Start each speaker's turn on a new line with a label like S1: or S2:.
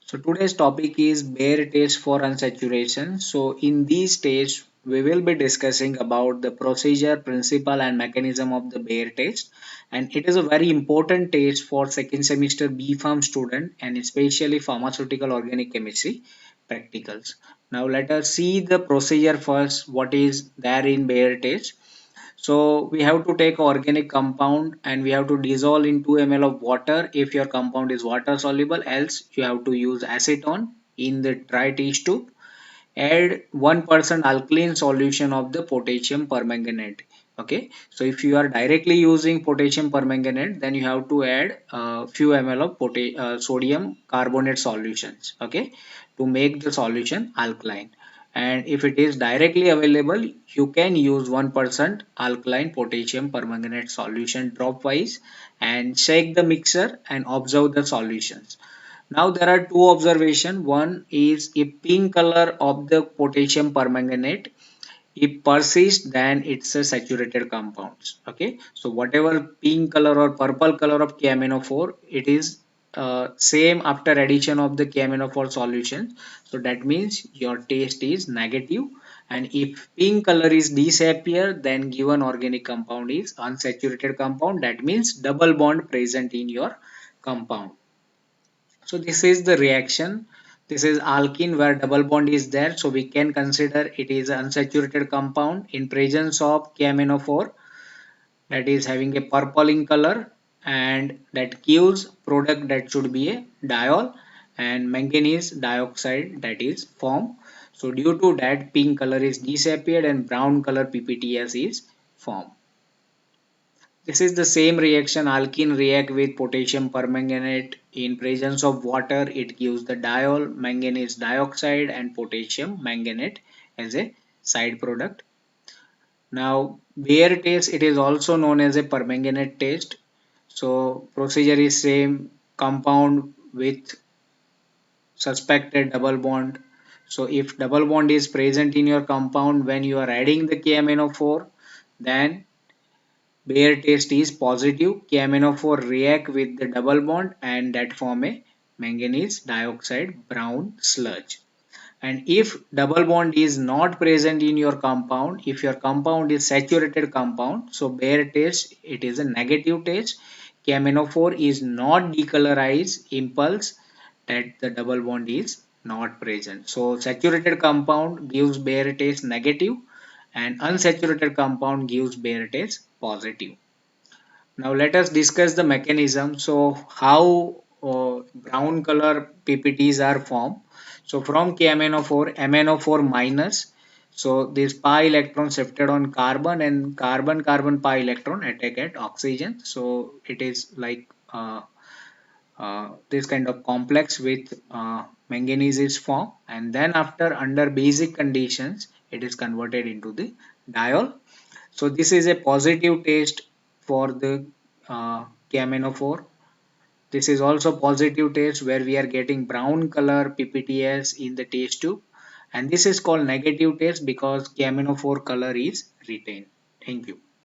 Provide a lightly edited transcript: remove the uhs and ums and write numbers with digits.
S1: So today's topic is Bayer test for unsaturation. So in this test, we will be discussing about the procedure, principle and mechanism of the Bayer test. And it is a very important test for second semester B Pharm student and especially pharmaceutical organic chemistry practicals. Now let us see the procedure first, what is there in Bayer test. So we have to take organic compound and we have to dissolve in 2 ml of water if your compound is water soluble, else you have to use acetone in the dry test tube. Add 1% alkaline solution of the potassium permanganate. Okay, so if you are directly using potassium permanganate, then you have to add a few ml of sodium carbonate solutions. Okay, to make the solution alkaline. And if it is directly available, you can use 1% alkaline potassium permanganate solution dropwise and shake the mixer and observe the solutions. Now there are two observations. One is if pink color of the potassium permanganate, if persists, then it's a saturated compounds. Okay, so whatever pink color or purple color of KMnO4, it is same after addition of the KMnO4 solution. So that means your taste is negative. And if pink color is disappear, then given organic compound is unsaturated compound. That means double bond present in your compound. So this is the reaction. This is alkene where double bond is there. So we can consider it is an unsaturated compound in presence of KMnO4 that is having a purple in color, and that gives product that should be a diol and manganese dioxide that is formed. So due to that, pink color is disappeared and brown color PPTS is formed. This is the same reaction. Alkene react with potassium permanganate in presence of water. It gives the diol, manganese dioxide and potassium manganate as a side product. Now Bayer test, it is also known as a permanganate test. So procedure is same, compound with suspected double bond. So if double bond is present in your compound when you are adding the KMnO4, then Bayer test is positive. KMnO4 react with the double bond and that form a manganese dioxide brown sludge. And if double bond is not present in your compound, if your compound is saturated compound, so Bayer test, it is a negative test. KMnO4 is not decolorized impulse, that the double bond is not present. So saturated compound gives Bayer test negative and unsaturated compound gives Bayer test positive. Now let us discuss the mechanism. So how brown color PPTs are formed. So from KMnO4, MnO4 minus. So this pi electron shifted on carbon and carbon pi electron attack at oxygen. So it is like this kind of complex with manganese is formed, and then after under basic conditions it is converted into the diol. So this is a positive test for the KMnO4. This is also positive test where we are getting brown color PPTS in the test tube, and this is called negative test because KMnO4 color is retained. Thank you.